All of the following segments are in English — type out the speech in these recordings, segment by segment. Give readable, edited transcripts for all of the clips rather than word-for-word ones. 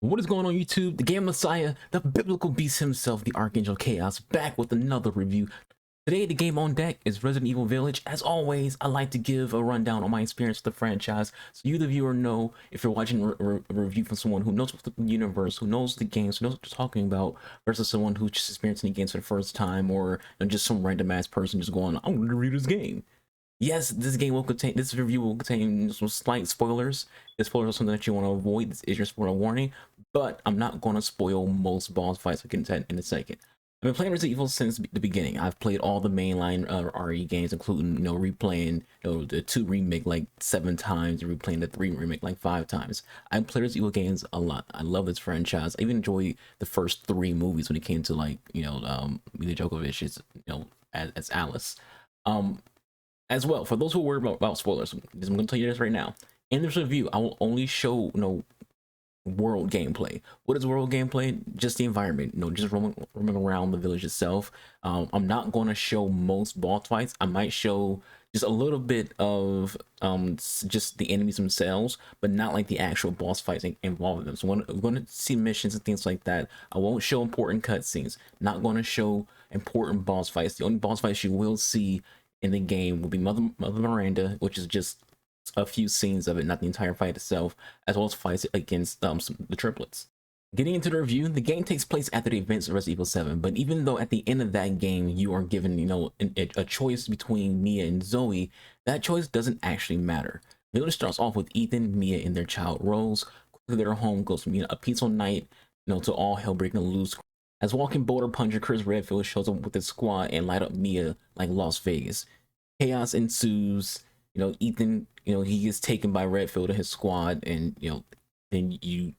What is going on YouTube? The Game Messiah, the biblical beast himself, the Archangel Chaos, back with another review. Today, the game on deck is Resident Evil Village. As always, I like to give a rundown on my experience with the franchise, so you, the viewer, know if you're watching a review from someone who knows the universe, who knows the games, who knows what they're talking about, versus someone who's just experiencing the games for the first time, or just some random ass person just going, "I'm going to review this game." Yes, this review will contain some slight spoilers. If spoilers are something that you want to avoid, this is your spoiler warning. But I'm not going to spoil most boss fights. We'll get into that in a second. I've been playing Resident Evil since the beginning. I've played all the mainline RE games, including replaying the 2 remake like 7 times, and replaying the 3 remake like 5 times. I play Resident Evil games a lot. I love this franchise. I even enjoy the first 3 movies when it came to Mila Jovovich as Alice. As well, for those who are worried about spoilers, I'm going to tell you this right now. In this review, I will only show world gameplay. What is world gameplay? Just the environment, just roaming around the village itself. I'm not going to show most boss fights. I might show just a little bit of just the enemies themselves, but not like the actual boss fights involving them. So we're going to see missions and things like that. I won't show important cutscenes. Not going to show important boss fights. The only boss fights you will see in the game will be Mother Miranda, which is just a few scenes of it, not the entire fight itself, as well as fights against the triplets. Getting into the review, the game takes place after the events of Resident Evil 7, but even though at the end of that game you are given, a choice between Mia and Zoe, that choice doesn't actually matter. The village starts off with Ethan, Mia, and their child Rose. Quickly their home goes from a peaceful night, to all hell breaking loose. As walking boulder puncher Chris Redfield shows up with his squad and light up Mia like Las Vegas. Chaos ensues. Ethan, he gets taken by Redfield and his squad, and then you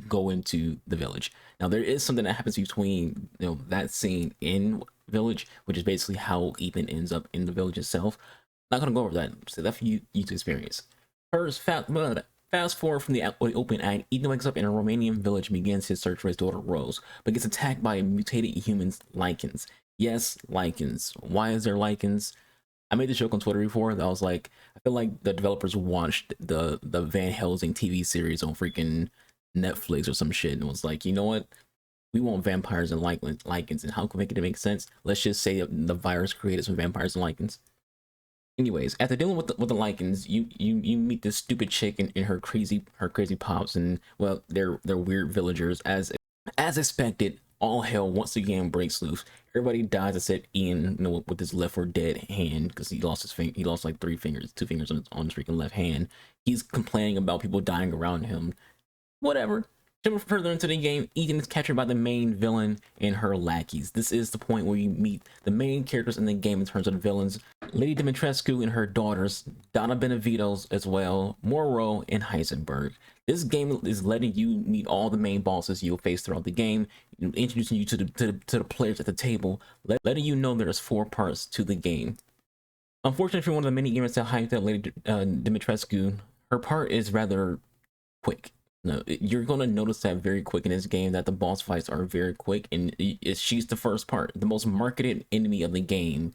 go into the village. Now there is something that happens between that scene in village, which is basically how Ethan ends up in the village itself. I'm not gonna go over that, so that's for you to experience. First, fast forward from the open act, Ethan wakes up in a Romanian village and begins his search for his daughter Rose, but gets attacked by mutated humans, Lycans. Yes, Lycans. Why is there Lycans? I made the joke on Twitter before that I was like, I feel like the developers watched the Van Helsing TV series on freaking Netflix or some shit and was like, you know what? We want vampires and Lycans, and how can we make it make sense? Let's just say the virus created some vampires and Lycans. Anyways, after dealing with the Lycans, you meet this stupid chick and her crazy pops, and well, they're weird villagers. As expected, all hell once again breaks loose. Everybody dies except Ian, with his left or dead hand, because he lost his finger. He lost like 2 fingers on his freaking left hand. He's complaining about people dying around him. Whatever. Jumping further into the game, Ethan is captured by the main villain and her lackeys. This is the point where you meet the main characters in the game in terms of the villains. Lady Dimitrescu and her daughters, Donna Benavides as well, Moreau, and Heisenberg. This game is letting you meet all the main bosses you'll face throughout the game, introducing you to the players at the table, letting you know there's 4 parts to the game. Unfortunately for one of the many gamers that hyped up Lady Dimitrescu, her part is rather quick. No, you're going to notice that very quick in this game, that the boss fights are very quick, and she's the first part. The most marketed enemy of the game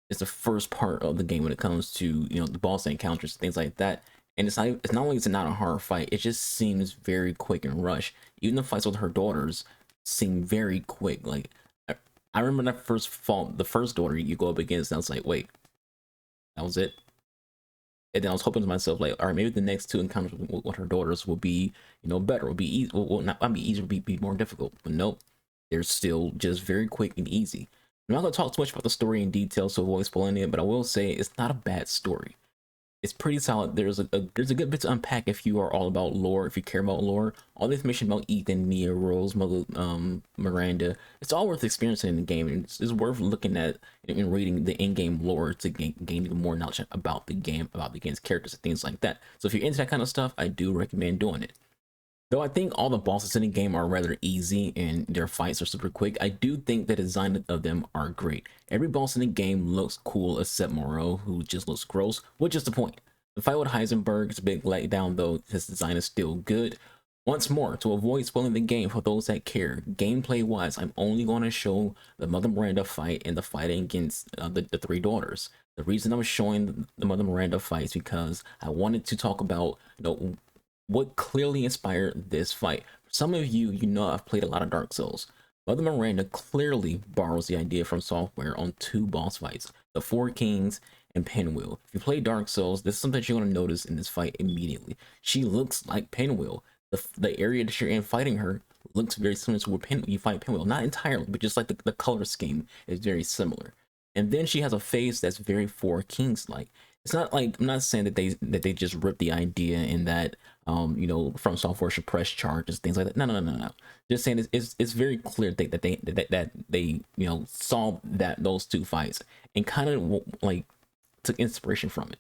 is the first part of the game when it comes to the boss encounters, things like that. And it's not only is it not a hard fight, it just seems very quick and rush. Even the fights with her daughters seem very quick. Like I remember that the first daughter you go up against, and I was like, wait, that was it. And then I was hoping to myself, like, all right, maybe the next 2 encounters with her daughters will be, better. Will be easy. Will not be easier. Be more difficult. But nope, they're still just very quick and easy. I'm not gonna talk too much about the story in detail, so avoid spoiling it. But I will say it's not a bad story. It's pretty solid. There's a good bit to unpack if you are all about lore, if you care about lore. All the information about Ethan, Mia, Rose, Mother, Miranda, it's all worth experiencing in the game. And it's worth looking at and reading the in-game lore to gain even more knowledge about the game, about the game's characters and things like that. So if you're into that kind of stuff, I do recommend doing it. Though I think all the bosses in the game are rather easy and their fights are super quick, I do think the design of them are great. Every boss in the game looks cool except Moreau, who just looks gross, which is the point. The fight with Heisenberg is a big letdown, though his design is still good. Once more, to avoid spoiling the game for those that care, gameplay wise, I'm only going to show the Mother Miranda fight and the fight against the 3 daughters. The reason I'm showing the Mother Miranda fight is because I wanted to talk about what clearly inspired this fight. Some of you, I've played a lot of Dark Souls. Mother Miranda clearly borrows the idea from Software on two boss fights, the Four Kings and Pinwheel. If you play Dark Souls, this is something that you're going to notice in this fight immediately. She looks like Pinwheel. The area that you're in fighting her looks very similar to where you fight Pinwheel. Not entirely, but just like the color scheme is very similar. And then she has a face that's very Four Kings like. It's not like, I'm not saying that they just ripped the idea in that From Software should press charges, things like that. No. Just saying it's very clear that they saw those two fights and kind of like took inspiration from it.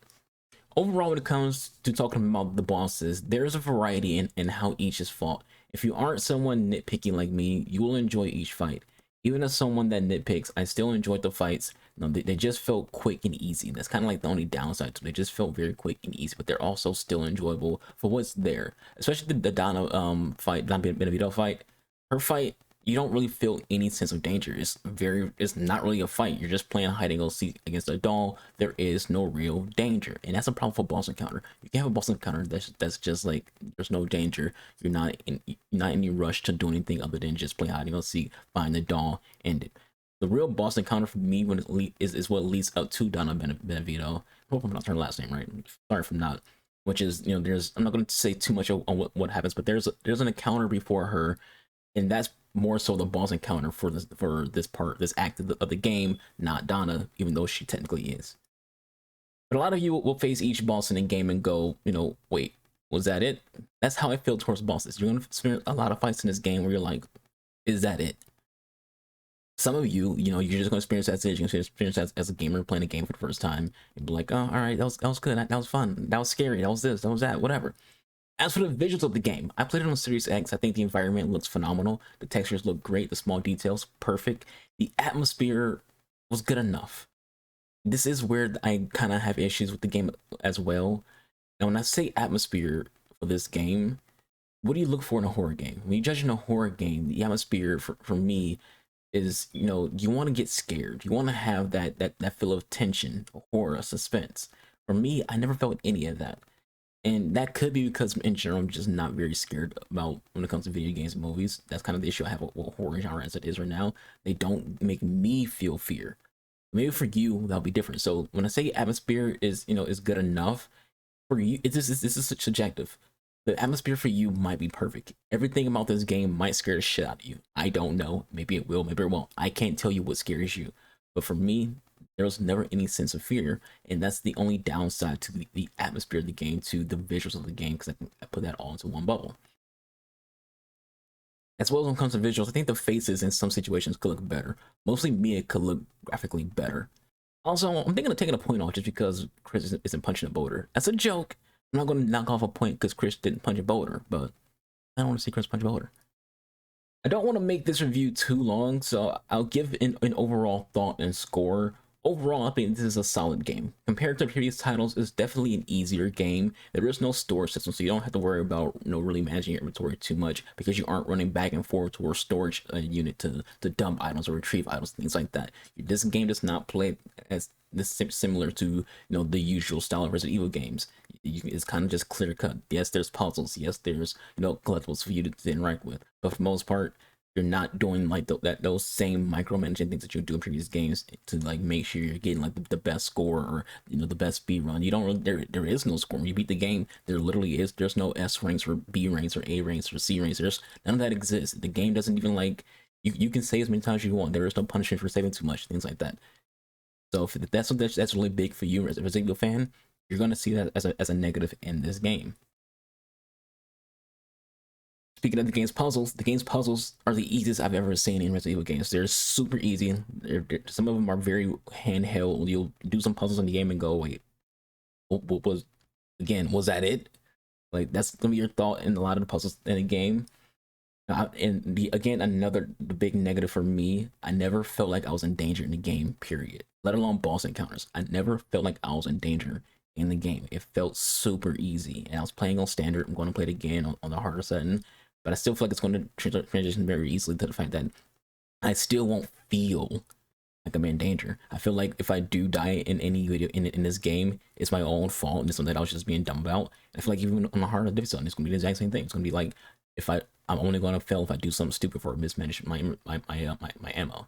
Overall, when it comes to talking about the bosses, there's a variety in how each is fought. If you aren't someone nitpicky like me, you will enjoy each fight. Even as someone that nitpicks, I still enjoyed the fights. They just felt quick and easy. That's kind of like the only downside to them. They just felt very quick and easy, but they're also still enjoyable for what's there. Especially the Donna fight, Donna Beneviento fight. Her fight, you don't really feel any sense of danger. It's not really a fight. You're just playing hide and go seek against a doll. There is no real danger, and that's a problem for boss encounter. You can have a boss encounter that's just like there's no danger. You're not in any rush to do anything other than just play hide and go seek, find the doll, end it. The real boss encounter for me is what leads up to Donna Beneviento. I hope I'm not her last name right. Sorry if I'm not. Which is I'm not going to say too much on what happens, but there's an encounter before her. And that's more so the boss encounter for this act of the game, not Donna, even though she technically is. But a lot of you will face each boss in the game and go, wait, was that it? That's how I feel towards bosses. You're gonna spend a lot of fights in this game where you're like, is that it? Some of you, you're just gonna experience that as you're gonna experience as a gamer playing a game for the first time and be like, oh, all right, that was good, that was fun, that was scary, that was this, that was that, whatever. As for the visuals of the game, I played it on Series X. I think the environment looks phenomenal. The textures look great. The small details, perfect. The atmosphere was good enough. This is where I kind of have issues with the game as well. And when I say atmosphere for this game, what do you look for in a horror game? When you're judging a horror game, the atmosphere for me is, you want to get scared. You want to have that feel of tension, horror, suspense. For me, I never felt any of that. And that could be because in general, I'm just not very scared about when it comes to video games and movies. That's kind of the issue I have with horror genre as it is right now. They don't make me feel fear. Maybe for you, that'll be different. So when I say atmosphere is good enough, for you, this is subjective. The atmosphere for you might be perfect. Everything about this game might scare the shit out of you. I don't know. Maybe it will, maybe it won't. I can't tell you what scares you. But for me, there was never any sense of fear, and that's the only downside to the atmosphere of the game, to the visuals of the game, because I put that all into one bubble. As well as when it comes to visuals, I think the faces in some situations could look better. Mostly Mia could look graphically better. Also, I'm thinking of taking a point off just because Chris isn't punching a boulder. That's a joke. I'm not going to knock off a point because Chris didn't punch a boulder, but I don't want to see Chris punch a boulder. I don't want to make this review too long, so I'll give an overall thought and score. Overall, I think this is a solid game. Compared to previous titles, it's definitely an easier game. There is no storage system, so you don't have to worry about really managing your inventory too much because you aren't running back and forth to a storage unit to dump items or retrieve items, things like that. This game does not play as similar to the usual style of Resident Evil games. It's kind of just clear cut. Yes, there's puzzles. Yes, there's collectibles for you to interact with, but for the most part, you're not doing like those same micromanaging things that you do in previous games to like make sure you're getting like the best score or the best speed run. You don't really, there is no score when you beat the game. There literally is. There's no S ranks or B ranks or A ranks or C ranks. There's none of that exists. The game doesn't even like you can save as many times as you want. There is no punishment for saving too much, things like that. So if that's something that's really big for you as a Resident Evil fan, you're gonna see that as a negative in this game. Speaking of the game's puzzles are the easiest I've ever seen in Resident Evil games. They're super easy. Some of them are very handheld. You'll do some puzzles in the game and go, wait, what was that it? Like, that's gonna be your thought in a lot of the puzzles in the game. Again, another big negative for me, I never felt like I was in danger in the game, period. Let alone boss encounters. I never felt like I was in danger in the game. It felt super easy. And I was playing on standard. I'm going to play it again on the harder setting. But I still feel like it's going to transition very easily to the fact that I still won't feel like I'm in danger. I feel like if I do die in any video in this game, it's my own fault. And it's something that I was just being dumb about. I feel like even on the harder difficulty, it's going to be the exact same thing. It's going to be like I'm only gonna fail if I do something stupid or mismanage my ammo.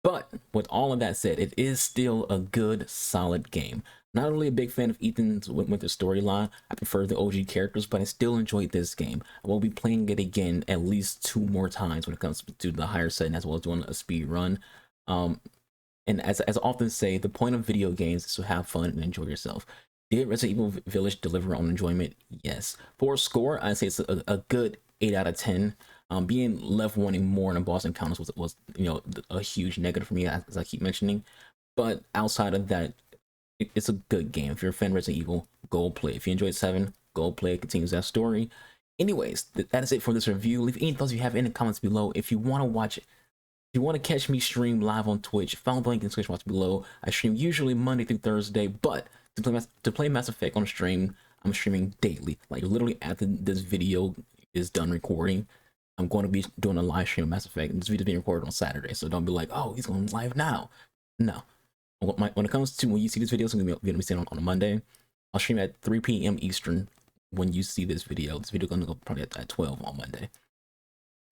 But with all of that said, it is still a good, solid game. Not really a big fan of Ethan's Winter storyline. I prefer the OG characters, but I still enjoyed this game. I will be playing it again at least 2 more times when it comes to the higher setting, as well as doing a speed run. And as I often say, the point of video games is to have fun and enjoy yourself. Did Resident Evil Village deliver on enjoyment? Yes. For a score, I'd say it's a good 8 out of 10. Being left wanting more in boss encounters was a huge negative for me, as I keep mentioning. But outside of that, it's a good game. If you're a fan of Resident Evil, go play. If you enjoyed 7, go play. It continues that story. Anyways, that is it for this review. Leave any thoughts you have in the comments below. If you want to watch it, if you want to catch me stream live on Twitch, follow the link in the description box below. I stream usually Monday through Thursday, but to play Mass Effect on stream, I'm streaming daily. Like literally after this video is done recording, I'm going to be doing a live stream of Mass Effect, and this video is being recorded on Saturday, so don't be like, oh, he's going live now. No. When it comes to when you see this video, it's going to be seen on a Monday. I'll stream at 3 p.m. Eastern when you see this video. This video is going to go probably at 12 on Monday.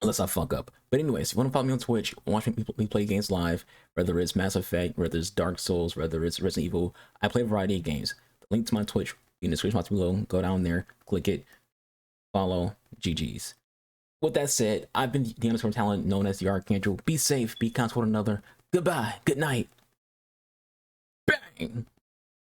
Unless I fuck up. But anyways, if you want to follow me on Twitch, watch me play games live, whether it's Mass Effect, whether it's Dark Souls, whether it's Resident Evil, I play a variety of games. The link to my Twitch in the description box below. Go down there, click it, follow, GG's. With that said, I've been the underscore talent known as the Archangel. Be safe, be kind to one another. Goodbye, good night. Bang!